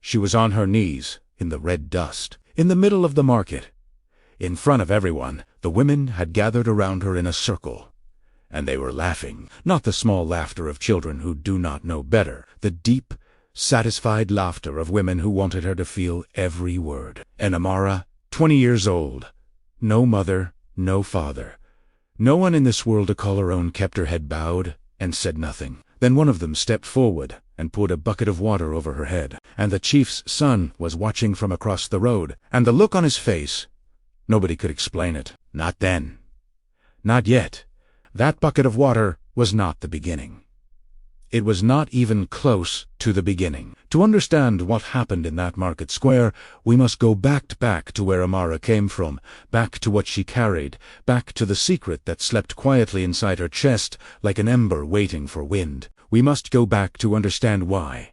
She was on her knees, in the red dust, in the middle of the market. In front of everyone, the women had gathered around her in a circle. And they were laughing, not the small laughter of children who do not know better, the deep, satisfied laughter of women who wanted her to feel every word. And Amara, 20 years old, no mother, no father, no one in this world to call her own, kept her head bowed and said nothing. Then one of them stepped forward and poured a bucket of water over her head, and the chief's son was watching from across the road, and the look on his face, nobody could explain it. Not then. Not yet. That bucket of water was not the beginning. It was not even close to the beginning. To understand what happened in that market square, we must go back to where Amara came from, back to what she carried, back to the secret that slept quietly inside her chest like an ember waiting for wind. We must go back to understand why.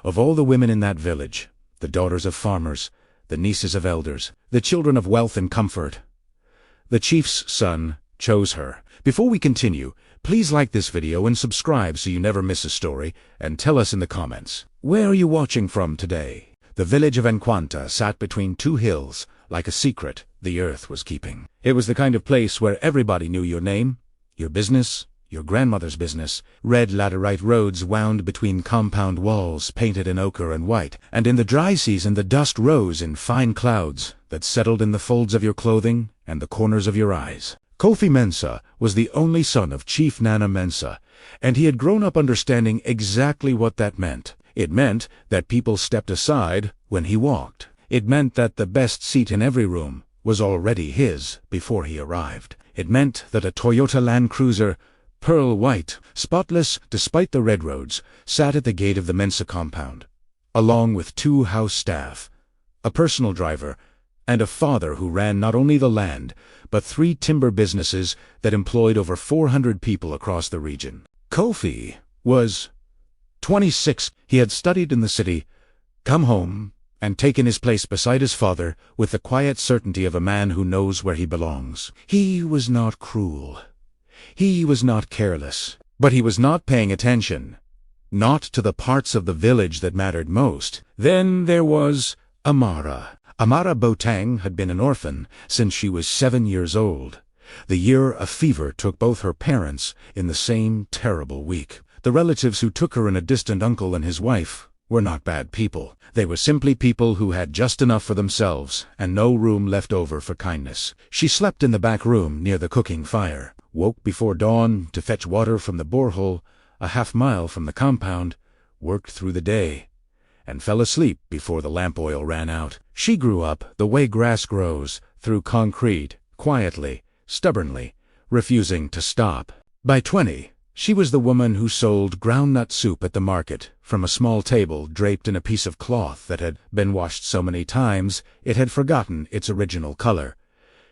Of all the women in that village, the daughters of farmers, the nieces of elders, the children of wealth and comfort, the chief's son chose her. Before we continue, please like this video and subscribe so you never miss a story, and tell us in the comments, where are you watching from today? The village of Enquanta sat between two hills, like a secret the earth was keeping. It was the kind of place where everybody knew your name, your business, your grandmother's business. Red laterite roads wound between compound walls painted in ochre and white, and in the dry season the dust rose in fine clouds that settled in the folds of your clothing and the corners of your eyes. Kofi Mensa was the only son of Chief Nana Mensa, and he had grown up understanding exactly what that meant. It meant that people stepped aside when he walked. It meant that the best seat in every room was already his before he arrived. It meant that a Toyota Land Cruiser, pearl white, spotless despite the red roads, sat at the gate of the Mensa compound, along with 2 house staff, a personal driver, and a father who ran not only the land, but 3 timber businesses that employed over 400 people across the region. Kofi was 26. He had studied in the city, come home, and taken his place beside his father with the quiet certainty of a man who knows where he belongs. He was not cruel. He was not careless. But he was not paying attention. Not to the parts of the village that mattered most. Then there was Amara. Amara Botang had been an orphan since she was 7 years old, the year a fever took both her parents in the same terrible week. The relatives who took her and a distant uncle and his wife were not bad people. They were simply people who had just enough for themselves and no room left over for kindness. She slept in the back room near the cooking fire, woke before dawn to fetch water from the borehole a half-mile from the compound, worked through the day, and fell asleep before the lamp oil ran out. She grew up the way grass grows, through concrete, quietly, stubbornly, refusing to stop. By 20, she was the woman who sold groundnut soup at the market, from a small table draped in a piece of cloth that had been washed so many times it had forgotten its original color.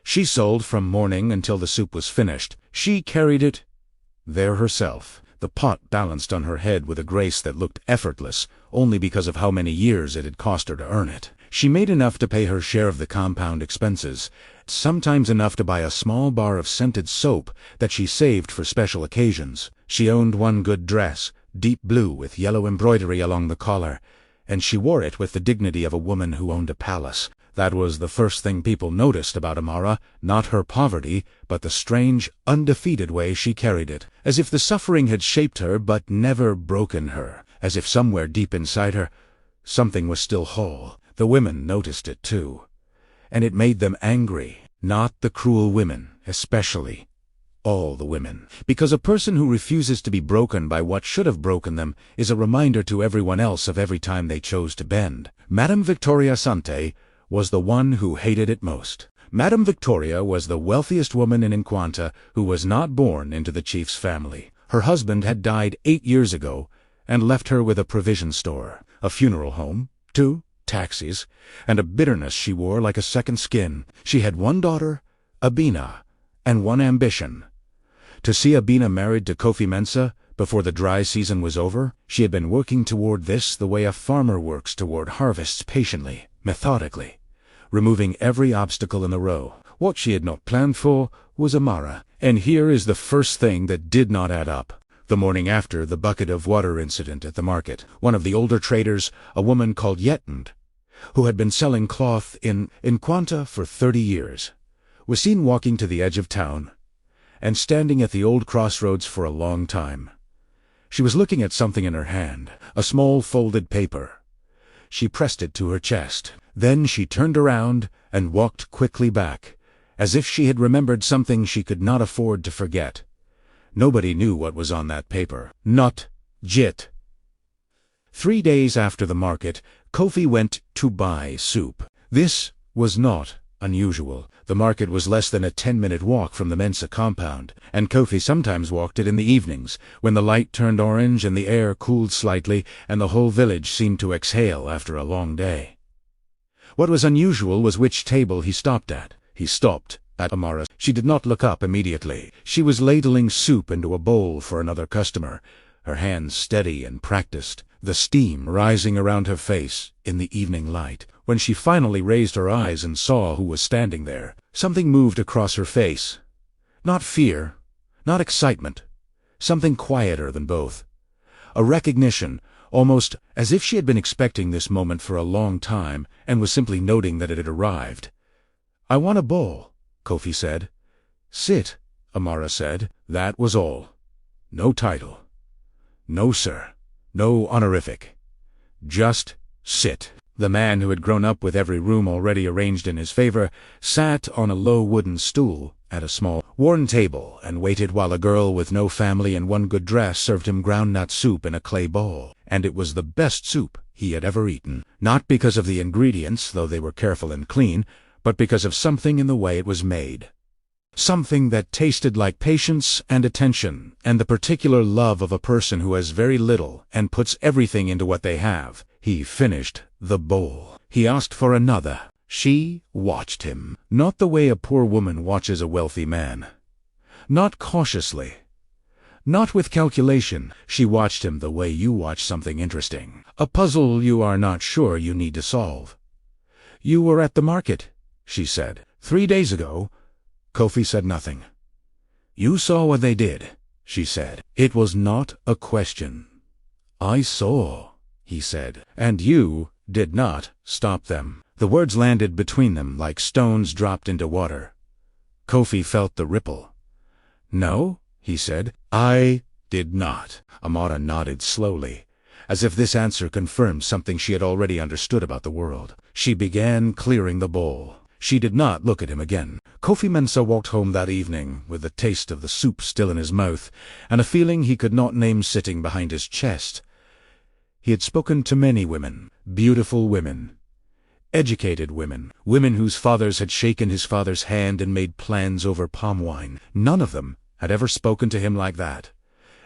She sold from morning until the soup was finished. She carried it there herself, the pot balanced on her head with a grace that looked effortless, only because of how many years it had cost her to earn it. She made enough to pay her share of the compound expenses, sometimes enough to buy a small bar of scented soap that she saved for special occasions. She owned one good dress, deep blue with yellow embroidery along the collar, and she wore it with the dignity of a woman who owned a palace. That was the first thing people noticed about Amara, not her poverty, but the strange, undefeated way she carried it, as if the suffering had shaped her but never broken her, as if somewhere deep inside her, something was still whole. The women noticed it too, and it made them angry. Not the cruel women, especially. All the women. Because a person who refuses to be broken by what should have broken them is a reminder to everyone else of every time they chose to bend. Madame Victoria Sante was the one who hated it most. Madame Victoria was the wealthiest woman in Enquanta who was not born into the chief's family. Her husband had died 8 years ago and left her with a provision store, a funeral home, 2 taxis, and a bitterness she wore like a second skin. She had 1 daughter, Abina, and 1 ambition: to see Abina married to Kofi Mensa before the dry season was over. She had been working toward this the way a farmer works toward harvests, patiently, methodically, removing every obstacle in the row. What she had not planned for was Amara, and here is the first thing that did not add up. The morning after the bucket of water incident at the market, one of the older traders, a woman called Yetend, who had been selling cloth in Quanta for 30 years, was seen walking to the edge of town and standing at the old crossroads for a long time. She was looking at something in her hand, a small folded paper. She pressed it to her chest. Then she turned around and walked quickly back, as if she had remembered something she could not afford to forget. Nobody knew what was on that paper. Not Jit. 3 days after the market, Kofi went to buy soup. This was not unusual. The market was less than a 10-minute walk from the Mensa compound, and Kofi sometimes walked it in the evenings, when the light turned orange and the air cooled slightly and the whole village seemed to exhale after a long day. What was unusual was which table he stopped at. He stopped at Amara. She did not look up immediately. She was ladling soup into a bowl for another customer, her hands steady and practiced, the steam rising around her face in the evening light. When she finally raised her eyes and saw who was standing there, something moved across her face. Not fear, not excitement, something quieter than both. A recognition, almost as if she had been expecting this moment for a long time and was simply noting that it had arrived. "I want a bowl," Kofi said. "Sit," Amara said. That was all. No title. No sir. No honorific. Just sit. The man, who had grown up with every room already arranged in his favor, sat on a low wooden stool at a small, worn table and waited while a girl with no family and one good dress served him groundnut soup in a clay bowl. And it was the best soup he had ever eaten, not because of the ingredients, though they were careful and clean, but because of something in the way it was made. Something that tasted like patience and attention, and the particular love of a person who has very little and puts everything into what they have. He finished the bowl. He asked for another. She watched him, not the way a poor woman watches a wealthy man. Not cautiously. Not with calculation. She watched him the way you watch something interesting. A puzzle you are not sure you need to solve. "You were at the market," she said. "3 days ago." Kofi said nothing. "You saw what they did," she said. It was not a question. "I saw," he said. "And you did not stop them." The words landed between them like stones dropped into water. Kofi felt the ripple. "No," he said. "I did not." Amara nodded slowly, as if this answer confirmed something she had already understood about the world. She began clearing the bowl. She did not look at him again. Kofi Mensah walked home that evening with the taste of the soup still in his mouth, and a feeling he could not name sitting behind his chest. He had spoken to many women, beautiful women, educated women, women whose fathers had shaken his father's hand and made plans over palm wine. None of them had ever spoken to him like that,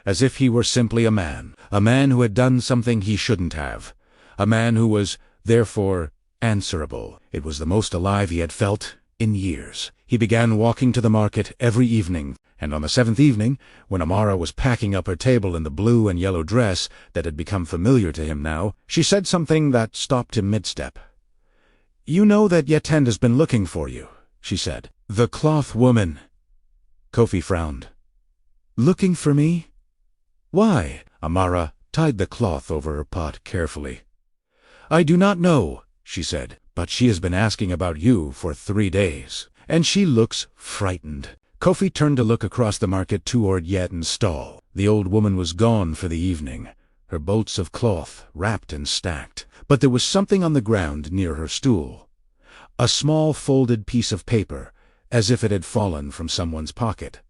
as if he were simply a man who had done something he shouldn't have, a man who was, therefore, answerable. It was the most alive he had felt in years. He began walking to the market every evening, and on the 7th evening, when Amara was packing up her table in the blue and yellow dress that had become familiar to him now, she said something that stopped him mid-step. "You know that Yetend has been looking for you," she said. "The cloth woman." Kofi frowned. "Looking for me? Why?" Amara tied the cloth over her pot carefully. "I do not know," she said, "but she has been asking about you for 3 days. And she looks frightened." Kofi turned to look across the market toward Yetend's stall. The old woman was gone for the evening, her bolts of cloth wrapped and stacked. But there was something on the ground near her stool. A small folded piece of paper, as if it had fallen from someone's pocket.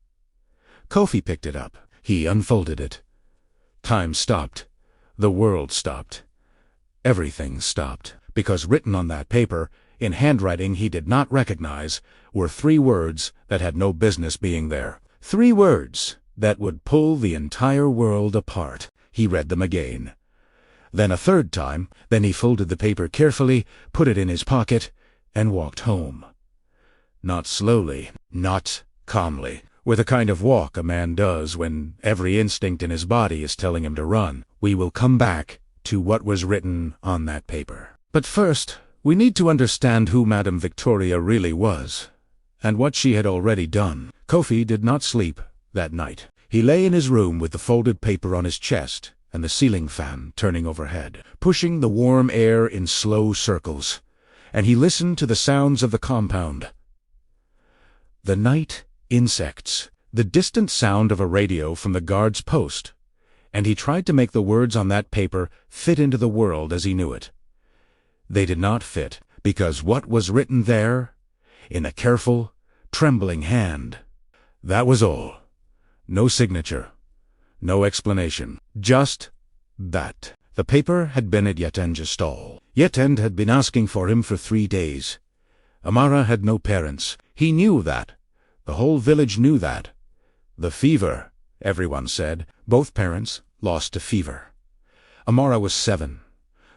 Kofi picked it up. He unfolded it. Time stopped. The world stopped. Everything stopped. Because written on that paper, in handwriting he did not recognize, were 3 words that had no business being there. 3 words that would pull the entire world apart. He read them again. Then a 3rd time. Then he folded the paper carefully, put it in his pocket, and walked home. Not slowly, not calmly, with a kind of walk a man does when every instinct in his body is telling him to run. We will come back to what was written on that paper. But first, we need to understand who Madame Victoria really was, and what she had already done. Kofi did not sleep that night. He lay in his room with the folded paper on his chest and the ceiling fan turning overhead, pushing the warm air in slow circles, and he listened to the sounds of the compound. The night, insects, the distant sound of a radio from the guard's post, and he tried to make the words on that paper fit into the world as he knew it. They did not fit, because what was written there, in a careful, trembling hand, that was all. No signature, no explanation, just that. The paper had been at Yetende's stall. Yetende had been asking for him for 3 days. Amara had no parents. He knew that. The whole village knew that. The fever, everyone said. Both parents lost to fever. Amara was 7.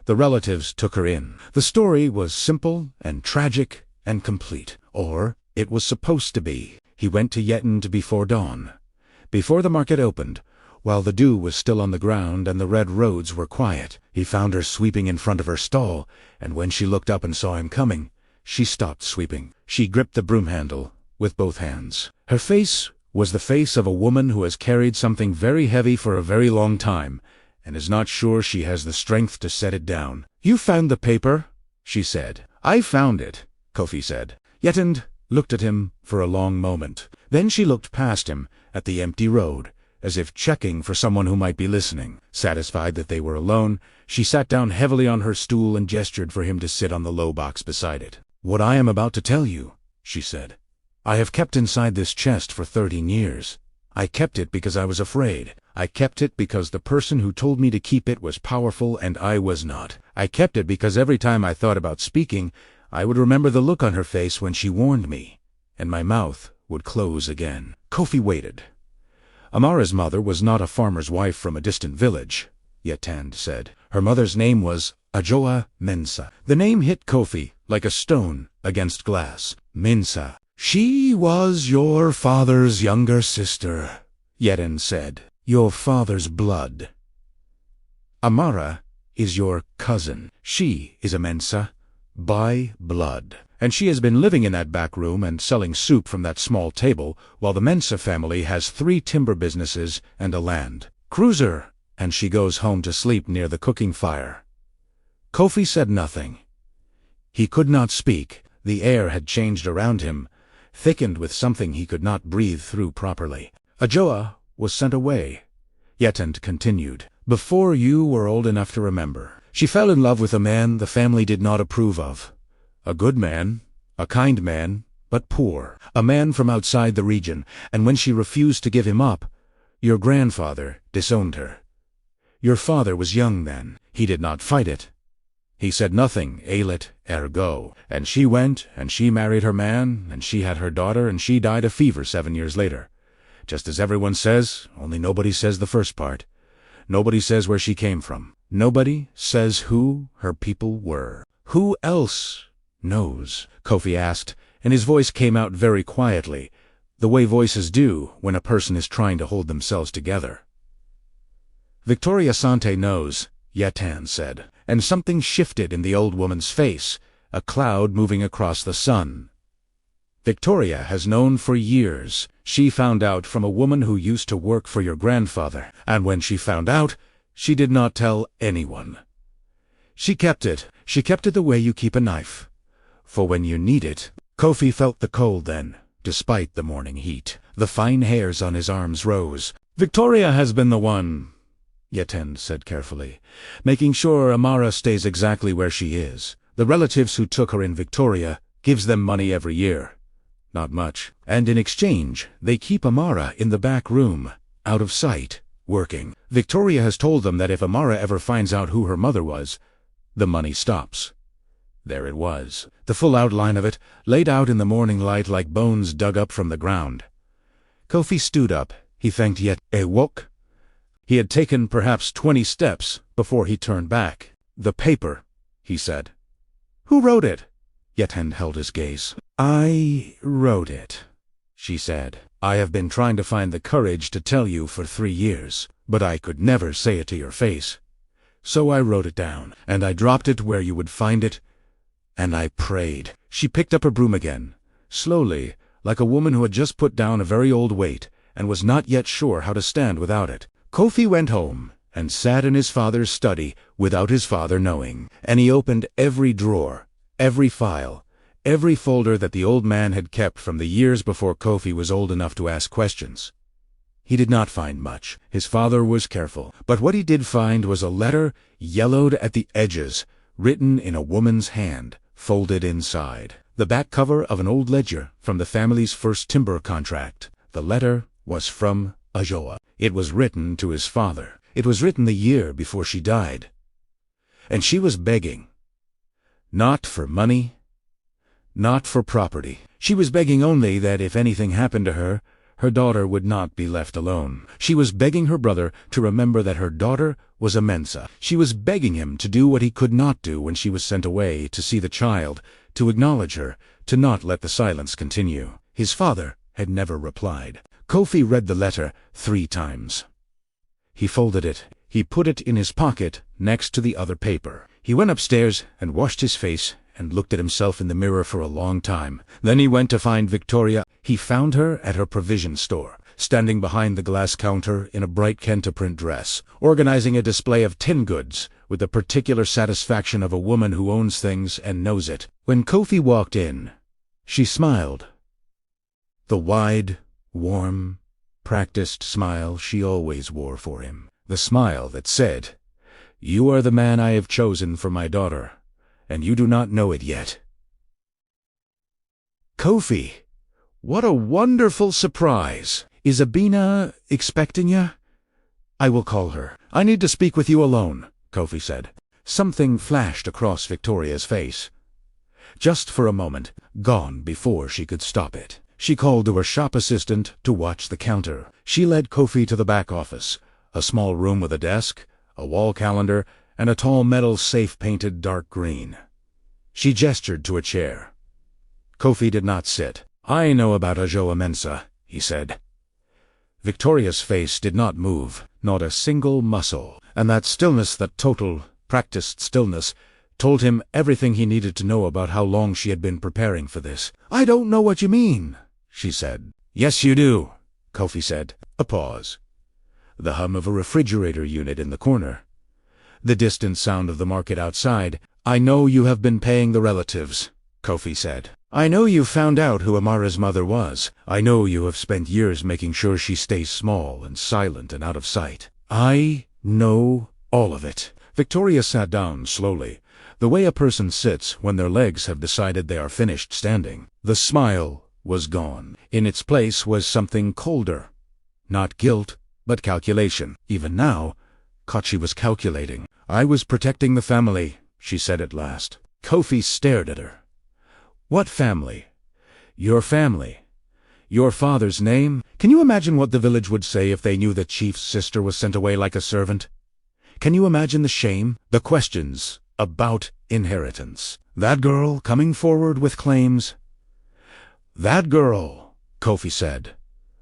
The relatives took her in. The story was simple and tragic and complete. Or it was supposed to be. He went to Yetende before dawn. Before the market opened, while the dew was still on the ground and the red roads were quiet, he found her sweeping in front of her stall, and when she looked up and saw him coming, she stopped sweeping. She gripped the broom handle with both hands. Her face was the face of a woman who has carried something very heavy for a very long time, and is not sure she has the strength to set it down. "You found the paper?" she said. "I found it," Kofi said. Yetende looked at him for a long moment. Then she looked past him at the empty road, as if checking for someone who might be listening. Satisfied that they were alone, she sat down heavily on her stool and gestured for him to sit on the low box beside it. "What I am about to tell you," she said, "I have kept inside this chest for 13 years. I kept it because I was afraid. I kept it because the person who told me to keep it was powerful and I was not. I kept it because every time I thought about speaking, I would remember the look on her face when she warned me, and my mouth would close again." Kofi waited. Amara's mother was not a farmer's wife from a distant village, Yetende said. Her mother's name was Ajoa Mensa. The name hit Kofi like a stone against glass. Mensa. "She was your father's younger sister," Yetende said. "Your father's blood. Amara is your cousin. She is a Mensa by blood. And she has been living in that back room and selling soup from that small table, while the Mensa family has 3 timber businesses and a land cruiser, and she goes home to sleep near the cooking fire." Kofi said nothing. He could not speak. The air had changed around him, thickened with something he could not breathe through properly. "Ajoa was sent away," Yetende continued, "before you were old enough to remember. She fell in love with a man the family did not approve of. A good man, a kind man, but poor. A man from outside the region, and when she refused to give him up, your grandfather disowned her. Your father was young then. He did not fight it. He said nothing, ailet ergo. And she went, and she married her man, and she had her daughter, and she died of fever 7 years later. Just as everyone says, only nobody says the first part. Nobody says where she came from. Nobody says who her people were." "Who else knows?" Kofi asked, and his voice came out very quietly, the way voices do when a person is trying to hold themselves together. "Victoria Sante knows," Yetende said, and something shifted in the old woman's face, a cloud moving across the sun. "Victoria has known for years. She found out from a woman who used to work for your grandfather, and when she found out, she did not tell anyone. She kept it the way you keep a knife, for when you need it." Kofi felt the cold then, despite the morning heat. The fine hairs on his arms rose. "Victoria has been the one," Yetende said carefully, "making sure Amara stays exactly where she is. The relatives who took her in Victoria gives them money every year. Not much. And in exchange, they keep Amara in the back room, out of sight, working. Victoria has told them that if Amara ever finds out who her mother was, the money stops." There it was, the full outline of it, laid out in the morning light like bones dug up from the ground. Kofi stood up. He thanked Yetende. He had taken perhaps 20 steps before he turned back. "The paper," he said. "Who wrote it?" Yetende held his gaze. "I wrote it," she said. "I have been trying to find the courage to tell you for 3 years, but I could never say it to your face. So I wrote it down, and I dropped it where you would find it, and I prayed." She picked up her broom again, slowly, like a woman who had just put down a very old weight, and was not yet sure how to stand without it. Kofi went home and sat in his father's study without his father knowing, and he opened every drawer, every file, every folder that the old man had kept from the years before Kofi was old enough to ask questions. He did not find much. His father was careful, but what he did find was a letter, yellowed at the edges, written in a woman's hand, folded inside. The back cover of an old ledger from the family's first timber contract. The letter was from Ajoa. It was written to his father. It was written the year before she died. And she was begging. Not for money, not for property. She was begging only that if anything happened to her, her daughter would not be left alone. She was begging her brother to remember that her daughter was a Mensa. She was begging him to do what he could not do when she was sent away to see the child, to acknowledge her, to not let the silence continue. His father had never replied. Kofi read the letter 3 times. He folded it. He put it in his pocket next to the other paper. He went upstairs and washed his face and looked at himself in the mirror for a long time. Then he went to find Victoria. He found her at her provision store, standing behind the glass counter in a bright Kenta-print dress, organizing a display of tin goods with the particular satisfaction of a woman who owns things and knows it. When Kofi walked in, she smiled. The wide, warm, practiced smile she always wore for him. The smile that said, "You are the man I have chosen for my daughter, and you do not know it yet." "Kofi, what a wonderful surprise! Is Abina expecting you?" "I will call her. I need to speak with you alone," Kofi said. Something flashed across Victoria's face. Just for a moment, gone before she could stop it. She called to her shop assistant to watch the counter. She led Kofi to the back office, a small room with a desk, a wall calendar, and a tall metal safe painted dark green. She gestured to a chair. Kofi did not sit. "I know about Ajoa Mensa," he said. Victoria's face did not move, not a single muscle, and that stillness, that total, practiced stillness, told him everything he needed to know about how long she had been preparing for this. "I don't know what you mean," she said. "Yes, you do," Kofi said. A pause. The hum of a refrigerator unit in the corner. The distant sound of the market outside. "I know you have been paying the relatives," Kofi said. "I know you found out who Amara's mother was. I know you have spent years making sure she stays small and silent and out of sight. I know all of it." Victoria sat down slowly, the way a person sits when their legs have decided they are finished standing. The smile was gone. In its place was something colder. Not guilt, but calculation. Even now, Kochi was calculating. "I was protecting the family," she said at last. Kofi stared at her. "What family?" "Your family. Your father's name. Can you imagine what the village would say if they knew the chief's sister was sent away like a servant? Can you imagine the shame, the questions about inheritance? That girl coming forward with claims?" "That girl," Kofi said,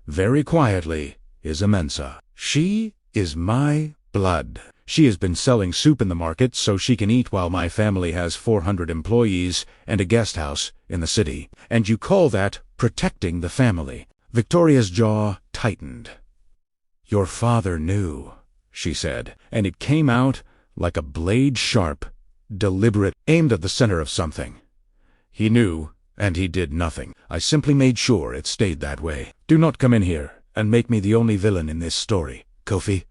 very quietly, "is a Mensa. She is my blood. She has been selling soup in the market so she can eat while my family has 400 employees and a guest house in the city. And you call that protecting the family?" Victoria's jaw tightened. "Your father knew," she said, and it came out like a blade, sharp, deliberate, aimed at the center of something. "He knew, and he did nothing. I simply made sure it stayed that way. Do not come in here and make me the only villain in this story, Kofi.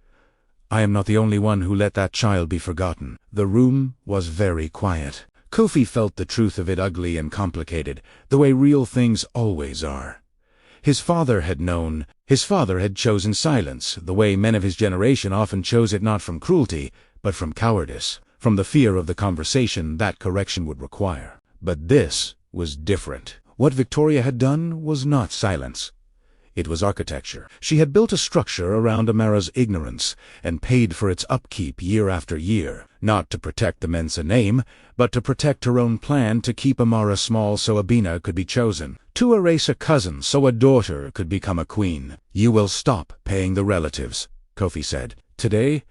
I am not the only one who let that child be forgotten." The room was very quiet. Kofi felt the truth of it, ugly and complicated, the way real things always are. His father had known. His father had chosen silence, the way men of his generation often chose it, not from cruelty, but from cowardice, from the fear of the conversation that correction would require. But this was different. What Victoria had done was not silence. It was architecture. She had built a structure around Amara's ignorance, and paid for its upkeep year after year, not to protect the Mensa name, but to protect her own plan to keep Amara small so Abina could be chosen, to erase a cousin so a daughter could become a queen. "You will stop paying the relatives," Kofi said. "Today,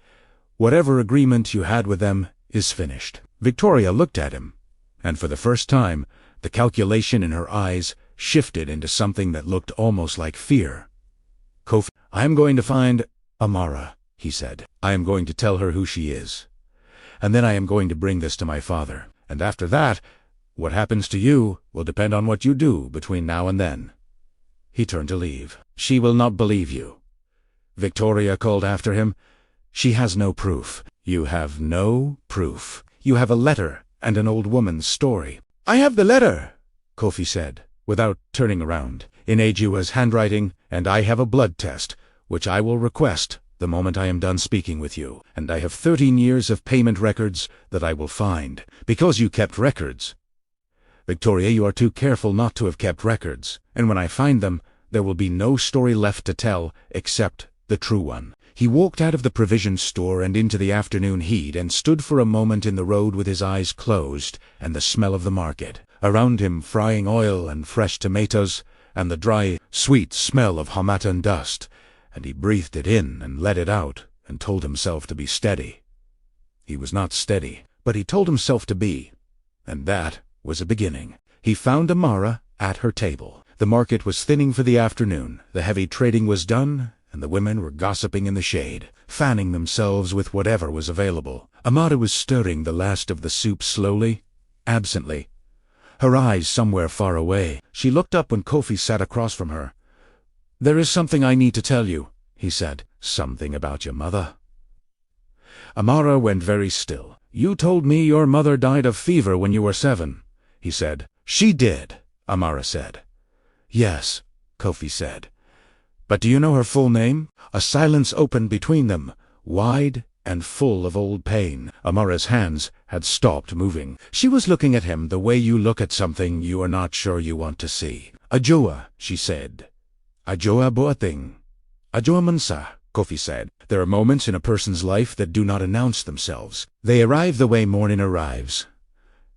whatever agreement you had with them is finished." Victoria looked at him, and for the first time, the calculation in her eyes shifted into something that looked almost like fear. Kofi, I am going to find Amara, he said. I am going to tell her who she is. And then I am going to bring this to my father. And after that, what happens to you will depend on what you do between now and then. He turned to leave. She will not believe you, Victoria called after him. She has no proof. You have no proof. You have a letter and an old woman's story. I have the letter, Kofi said, without turning around, in Ajua's handwriting, and I have a blood test, which I will request the moment I am done speaking with you, and I have 13 years of payment records that I will find, because you kept records. Victoria, you are too careful not to have kept records, and when I find them, there will be no story left to tell except the true one. He walked out of the provision store and into the afternoon heat and stood for a moment in the road with his eyes closed and the smell of the market. Around him frying oil and fresh tomatoes and the dry, sweet smell of Hamatan dust, and he breathed it in and let it out and told himself to be steady. He was not steady, but he told himself to be, and that was a beginning. He found Amara at her table. The market was thinning for the afternoon, the heavy trading was done, and the women were gossiping in the shade, fanning themselves with whatever was available. Amara was stirring the last of the soup slowly, absently, her eyes somewhere far away. She looked up when Kofi sat across from her. There is something I need to tell you, he said. Something about your mother? Amara went very still. You told me your mother died of fever when you were 7, he said. She did, Amara said. Yes, Kofi said. But do you know her full name? A silence opened between them, wide and full of old pain. Amara's hands had stopped moving. She was looking at him the way you look at something you are not sure you want to see. Ajoa, she said. Ajoa Boating. Ajoa Mansa, Kofi said. There are moments in a person's life that do not announce themselves. They arrive the way morning arrives.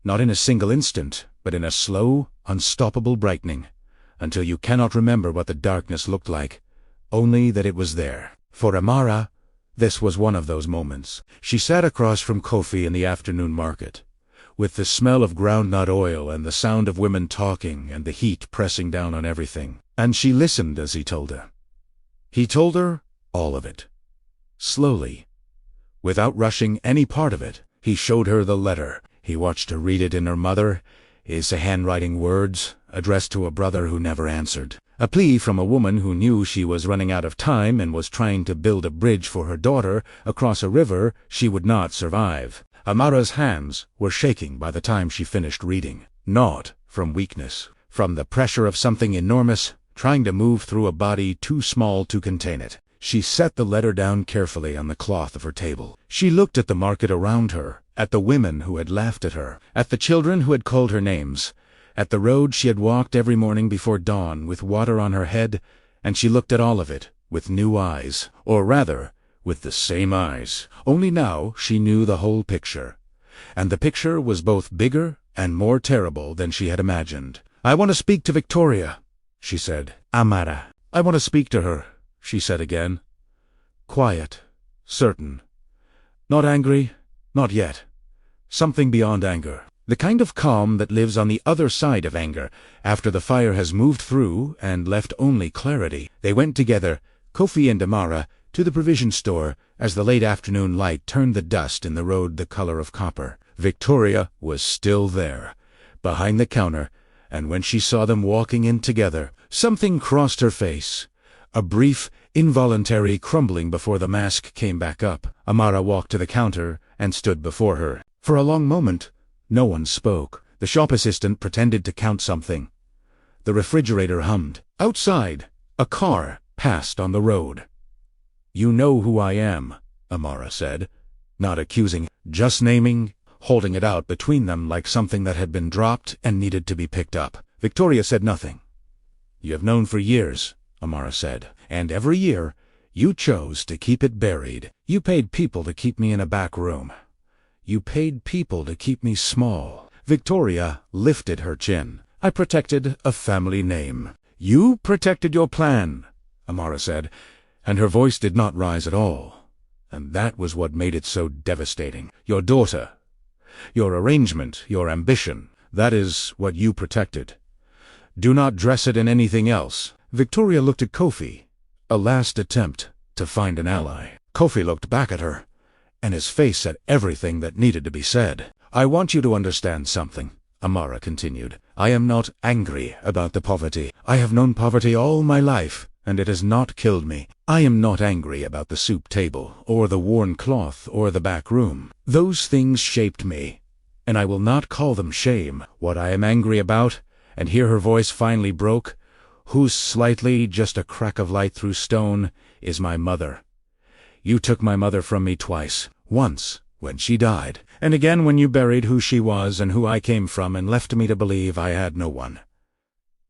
Not in a single instant, but in a slow, unstoppable brightening, until you cannot remember what the darkness looked like, only that it was there. For Amara, this was one of those moments. She sat across from Kofi in the afternoon market, with the smell of groundnut oil and the sound of women talking and the heat pressing down on everything. And she listened as he told her. He told her all of it, slowly, without rushing any part of it. He showed her the letter. He watched her read it in her mother, his handwriting words, addressed to a brother who never answered. A plea from a woman who knew she was running out of time and was trying to build a bridge for her daughter across a river she would not survive. Amara's hands were shaking by the time she finished reading. Not from weakness, from the pressure of something enormous trying to move through a body too small to contain it. She set the letter down carefully on the cloth of her table. She looked at the market around her, at the women who had laughed at her, at the children who had called her names, at the road she had walked every morning before dawn with water on her head, and she looked at all of it with new eyes, or rather, with the same eyes. Only now she knew the whole picture, and the picture was both bigger and more terrible than she had imagined. I want to speak to Victoria, she said. Amara. I want to speak to her, she said again. Quiet, certain. Not angry, not yet. Something beyond anger. The kind of calm that lives on the other side of anger, after the fire has moved through and left only clarity. They went together, Kofi and Amara, to the provision store as the late afternoon light turned the dust in the road the color of copper. Victoria was still there, behind the counter, and when she saw them walking in together, something crossed her face. A brief, involuntary crumbling before the mask came back up. Amara walked to the counter and stood before her. For a long moment, no one spoke. The shop assistant pretended to count something. The refrigerator hummed. Outside, a car passed on the road. You know who I am, Amara said, not accusing, just naming, holding it out between them like something that had been dropped and needed to be picked up. Victoria said nothing. You have known for years, Amara said, and every year you chose to keep it buried. You paid people to keep me in a back room. You paid people to keep me small. Victoria lifted her chin. I protected a family name. You protected your plan, Amara said, and her voice did not rise at all. And that was what made it so devastating. Your daughter, your arrangement, your ambition, that is what you protected. Do not dress it in anything else. Victoria looked at Kofi. A last attempt to find an ally. Kofi looked back at her, and his face said everything that needed to be said. "I want you to understand something," Amara continued. "I am not angry about the poverty. I have known poverty all my life, and it has not killed me. I am not angry about the soup table, or the worn cloth, or the back room. Those things shaped me, and I will not call them shame. What I am angry about," and here her voice finally broke, "who's slightly just a crack of light through stone, is my mother. You took my mother from me twice. Once, when she died, and again when you buried who she was and who I came from and left me to believe I had no one.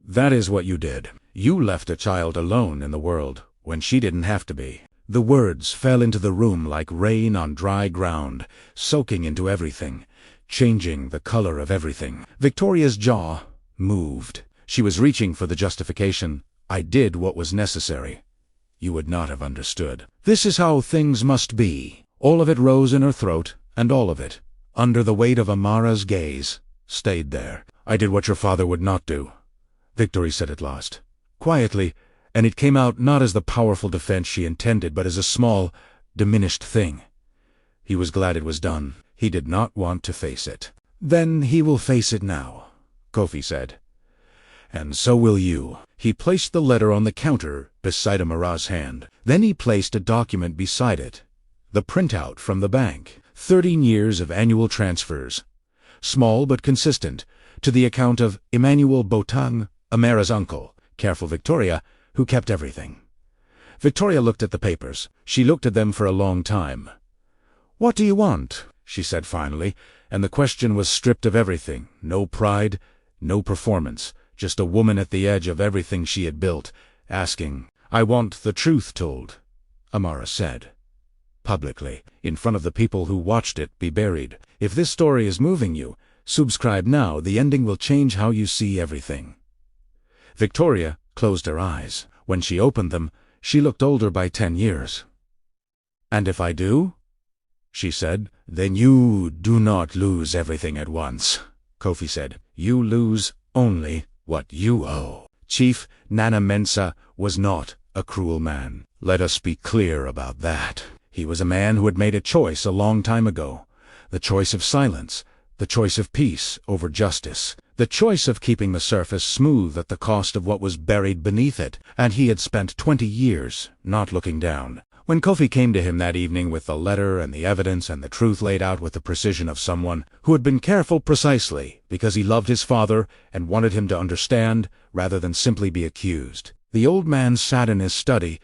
That is what you did. You left a child alone in the world when she didn't have to be." The words fell into the room like rain on dry ground, soaking into everything, changing the color of everything. Victoria's jaw moved. She was reaching for the justification. "I did what was necessary. You would not have understood. This is how things must be." All of it rose in her throat, and all of it, under the weight of Amara's gaze, stayed there. "I did what your father would not do," Victory said at last, quietly, and it came out not as the powerful defense she intended, but as a small, diminished thing. He was glad it was done. He did not want to face it. "Then he will face it now," Kofi said. "And so will you." He placed the letter on the counter beside Amara's hand. Then he placed a document beside it. The printout from the bank. 13 years of annual transfers. Small but consistent, to the account of Emmanuel Botang, Amara's uncle, careful Victoria, who kept everything. Victoria looked at the papers. She looked at them for a long time. "What do you want?" she said finally, and the question was stripped of everything. No pride, no performance, just a woman at the edge of everything she had built, asking. "I want the truth told," Amara said. Publicly, in front of the people who watched it be buried. If this story is moving you, subscribe now. The ending will change how you see everything. Victoria closed her eyes. When she opened them, she looked older by 10 years. "And if I do?" she said. "Then you do not lose everything at once," Kofi said. "You lose only what you owe." Chief Nana Mensa was not a cruel man. Let us be clear about that. He was a man who had made a choice a long time ago. The choice of silence, the choice of peace over justice, the choice of keeping the surface smooth at the cost of what was buried beneath it, and he had spent 20 years not looking down. When Kofi came to him that evening with the letter and the evidence and the truth laid out with the precision of someone who had been careful precisely because he loved his father and wanted him to understand rather than simply be accused, the old man sat in his study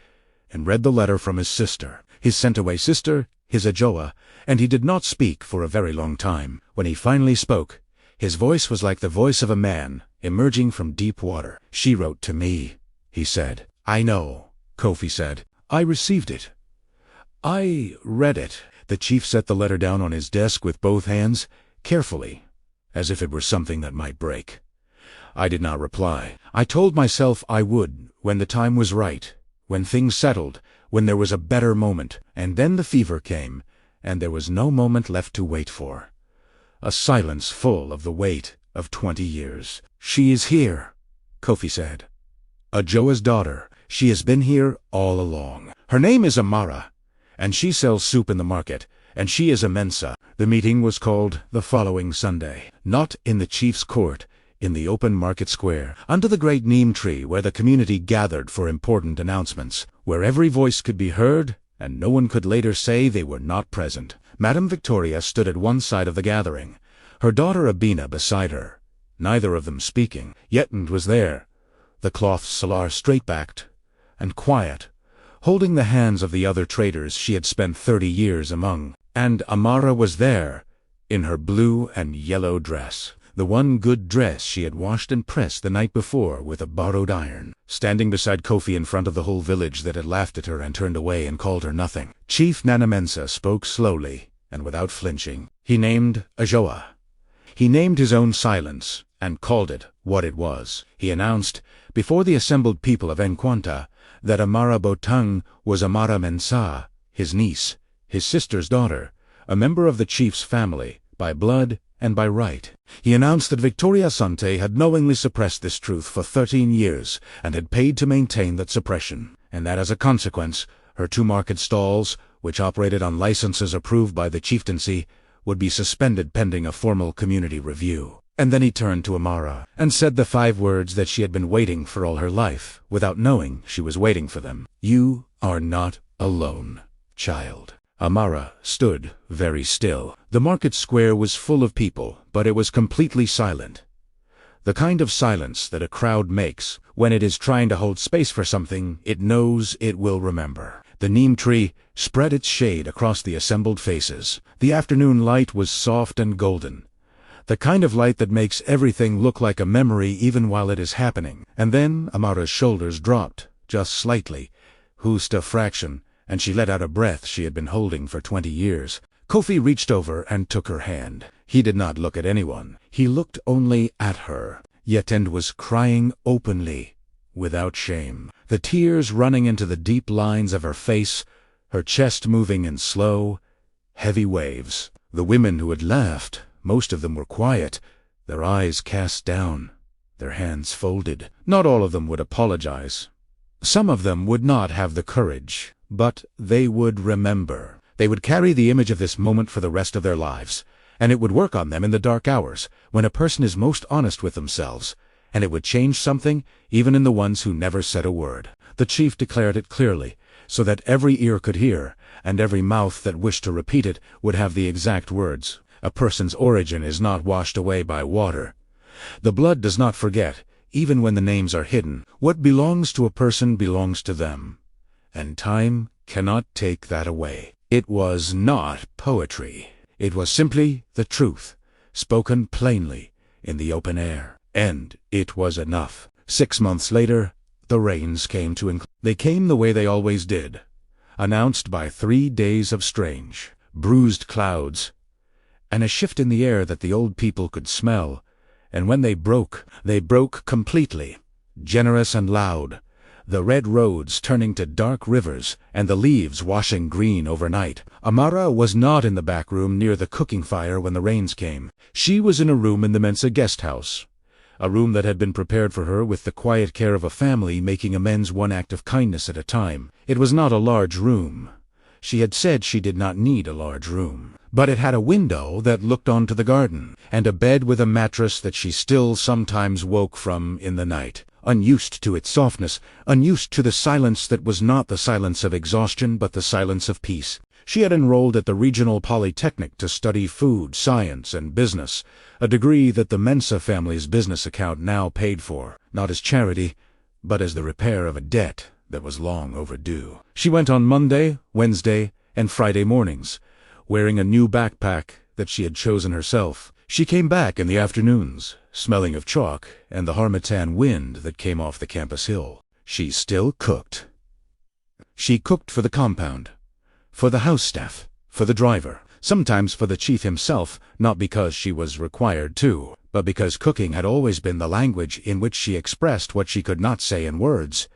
and read the letter from his sister, his sent-away sister, his Ajoa, and he did not speak for a very long time. When he finally spoke, his voice was like the voice of a man emerging from deep water. "She wrote to me," he said. "I know," Kofi said. "I received it. I read it." The chief set the letter down on his desk with both hands, carefully, as if it were something that might break. I did not reply. I told myself I would, when the time was right, when things settled, when there was a better moment, and then the fever came, and there was no moment left to wait for. A silence full of the weight of 20 years. "She is here," Kofi said. "Ajoa's daughter. She has been here all along. Her name is Amara, and she sells soup in the market, and she is a Mensa." The meeting was called the following Sunday, not in the chief's court, in the open market square, under the great neem tree where the community gathered for important announcements, where every voice could be heard, and no one could later say they were not present. Madame Victoria stood at one side of the gathering, her daughter Abina beside her, neither of them speaking. Yetand was there, the cloth salar straight-backed and quiet, holding the hands of the other traders she had spent 30 years among. And Amara was there, in her blue and yellow dress, the one good dress she had washed and pressed the night before with a borrowed iron, standing beside Kofi in front of the whole village that had laughed at her and turned away and called her nothing. Chief Nanamensa spoke slowly and without flinching. He named Ajoa. He named his own silence and called it what it was. He announced, before the assembled people of Enquanta, that Amara Botang was Amara Mensa, his niece, his sister's daughter, a member of the chief's family, by blood and by right. He announced that Victoria Sante had knowingly suppressed this truth for 13 years and had paid to maintain that suppression. and that as a consequence, her 2 market stalls, which operated on licenses approved by the chieftaincy, would be suspended pending a formal community review. And then he turned to Amara and said the 5 words that she had been waiting for all her life, without knowing she was waiting for them. "You are not alone, child." Amara stood very still. The market square was full of people, but it was completely silent. The kind of silence that a crowd makes when it is trying to hold space for something it knows it will remember. The neem tree spread its shade across the assembled faces. The afternoon light was soft and golden, the kind of light that makes everything look like a memory even while it is happening. And then Amara's shoulders dropped, just slightly, just a fraction, and she let out a breath she had been holding for 20 years. Kofi reached over and took her hand. He did not look at anyone. He looked only at her, yet and was crying openly, without shame. The tears running into the deep lines of her face, her chest moving in slow, heavy waves. The women who had laughed, most of them were quiet, their eyes cast down, their hands folded. Not all of them would apologize. Some of them would not have the courage, but they would remember. They would carry the image of this moment for the rest of their lives, and it would work on them in the dark hours, when a person is most honest with themselves, and it would change something even in the ones who never said a word. The chief declared it clearly, so that every ear could hear, and every mouth that wished to repeat it would have the exact words. A person's origin is not washed away by water. The blood does not forget, even when the names are hidden. What belongs to a person belongs to them, and time cannot take that away. It was not poetry. It was simply the truth, spoken plainly, in the open air. And it was enough. 6 months later, the rains came They came the way they always did, announced by 3 days of strange, bruised clouds, and a shift in the air that the old people could smell. And when they broke completely, generous and loud, the red roads turning to dark rivers, and the leaves washing green overnight. Amara was not in the back room near the cooking fire when the rains came. She was in a room in the Mensa guest house, a room that had been prepared for her with the quiet care of a family making amends 1 act of kindness at a time. It was not a large room. She had said she did not need a large room. But it had a window that looked onto the garden, and a bed with a mattress that she still sometimes woke from in the night, unused to its softness, unused to the silence that was not the silence of exhaustion but the silence of peace. She had enrolled at the Regional Polytechnic to study food, science, and business, a degree that the Mensa family's business account now paid for, not as charity, but as the repair of a debt that was long overdue. She went on Monday, Wednesday, and Friday mornings, wearing a new backpack that she had chosen herself. She came back in the afternoons, smelling of chalk and the harmattan wind that came off the campus hill. She still cooked. She cooked for the compound, for the house staff, for the driver, sometimes for the chief himself, not because she was required to, but because cooking had always been the language in which she expressed what she could not say in words: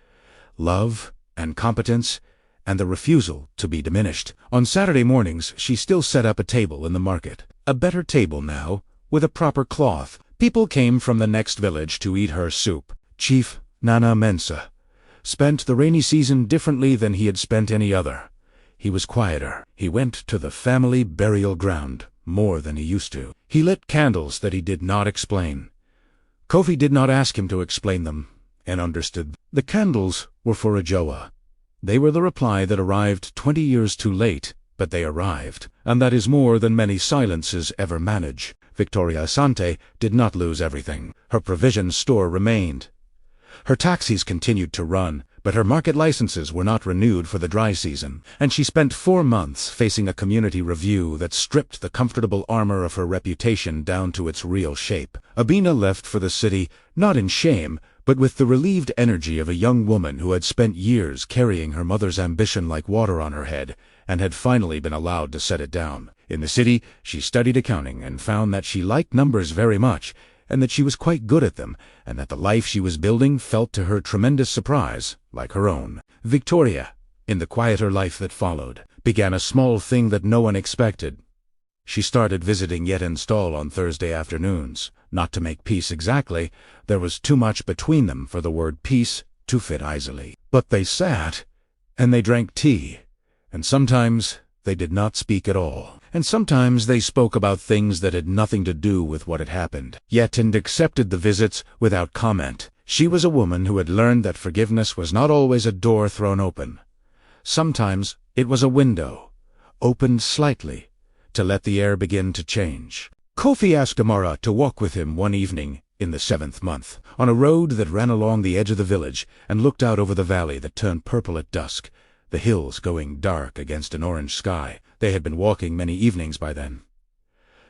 love and competence, and the refusal to be diminished. On Saturday mornings she still set up a table in the market. A better table now, with a proper cloth. People came from the next village to eat her soup. Chief Nana Mensa spent the rainy season differently than he had spent any other. He was quieter. He went to the family burial ground more than he used to. He lit candles that he did not explain. Kofi did not ask him to explain them, and understood. The candles were for Ajoa. They were the reply that arrived 20 years too late, but they arrived, and that is more than many silences ever manage. Victoria Asante did not lose everything. Her provision store remained. Her taxis continued to run, but her market licenses were not renewed for the dry season, and she spent 4 months facing a community review that stripped the comfortable armor of her reputation down to its real shape. Abina left for the city, not in shame, but with the relieved energy of a young woman who had spent years carrying her mother's ambition like water on her head, and had finally been allowed to set it down. In the city, she studied accounting and found that she liked numbers very much, and that she was quite good at them, and that the life she was building felt to her tremendous surprise, like her own. Victoria, in the quieter life that followed, began a small thing that no one expected. She started visiting Yetinstall on Thursday afternoons. Not to make peace exactly, there was too much between them for the word peace to fit easily. But they sat, and they drank tea, and sometimes they did not speak at all, and sometimes they spoke about things that had nothing to do with what had happened, yet and accepted the visits without comment. She was a woman who had learned that forgiveness was not always a door thrown open. Sometimes it was a window, opened slightly, to let the air begin to change. Kofi asked Amara to walk with him one evening in the 7th month, on a road that ran along the edge of the village and looked out over the valley that turned purple at dusk, the hills going dark against an orange sky. They had been walking many evenings by then,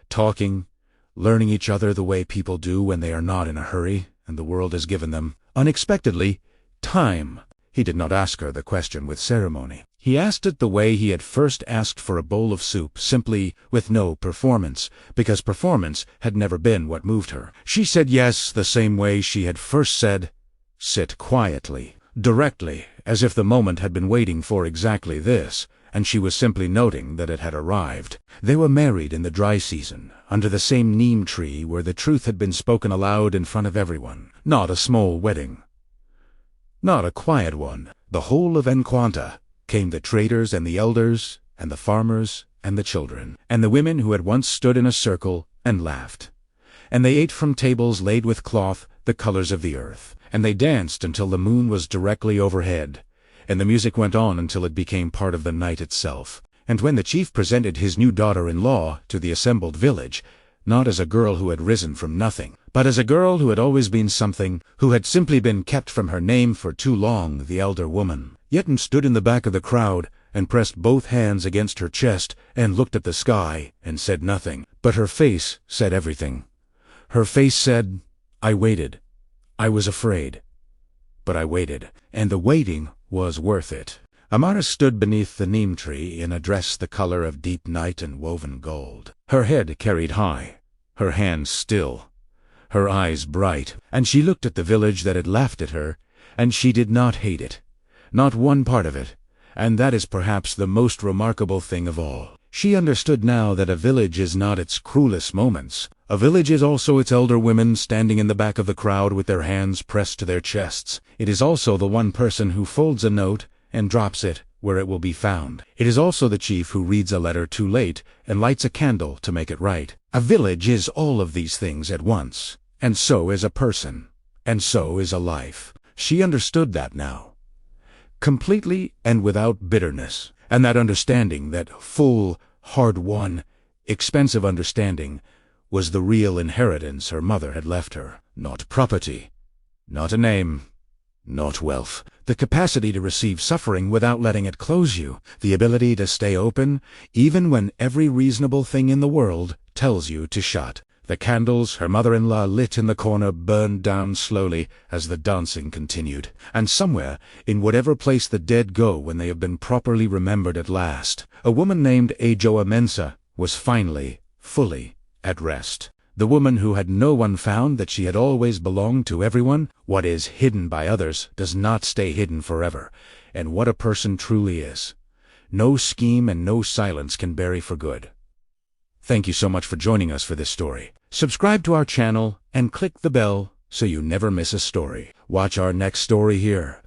talking, learning each other the way people do when they are not in a hurry and the world has given them, unexpectedly, time. He did not ask her the question with ceremony. He asked it the way he had first asked for a bowl of soup, simply, with no performance, because performance had never been what moved her. She said yes the same way she had first said, "Sit quietly," directly, as if the moment had been waiting for exactly this, and she was simply noting that it had arrived. They were married in the dry season, under the same neem tree where the truth had been spoken aloud in front of everyone. Not a small wedding. Not a quiet one. The whole of Enquanta came, the traders and the elders and the farmers and the children, and the women who had once stood in a circle and laughed. And they ate from tables laid with cloth the colors of the earth, and they danced until the moon was directly overhead, and the music went on until it became part of the night itself. And when the chief presented his new daughter-in-law to the assembled village, not as a girl who had risen from nothing, but as a girl who had always been something, who had simply been kept from her name for too long, the elder woman, Yetton stood in the back of the crowd and pressed both hands against her chest and looked at the sky and said nothing. But her face said everything. Her face said, "I waited. I was afraid. But I waited, and the waiting was worth it." Amara stood beneath the neem tree in a dress the color of deep night and woven gold, her head carried high, her hands still, her eyes bright, and she looked at the village that had laughed at her, and she did not hate it, not one part of it, and that is perhaps the most remarkable thing of all. She understood now that a village is not its cruelest moments. A village is also its elder women standing in the back of the crowd with their hands pressed to their chests. It is also the one person who folds a note and drops it where it will be found. It is also the chief who reads a letter too late and lights a candle to make it right. A village is all of these things at once, and so is a person, and so is a life. She understood that now, completely and without bitterness, and that understanding, that full, hard-won, expensive understanding, was the real inheritance her mother had left her. Not property, not a name, not wealth. The capacity to receive suffering without letting it close you. The ability to stay open, even when every reasonable thing in the world tells you to shut. The candles her mother-in-law lit in the corner burned down slowly as the dancing continued. And somewhere, in whatever place the dead go when they have been properly remembered at last, a woman named Ajoa Mensa was finally, fully, at rest. The woman who had no one found that she had always belonged to everyone. What is hidden by others does not stay hidden forever, and what a person truly is, no scheme and no silence can bury for good. Thank you so much for joining us for this story. Subscribe to our channel and click the bell so you never miss a story. Watch our next story here.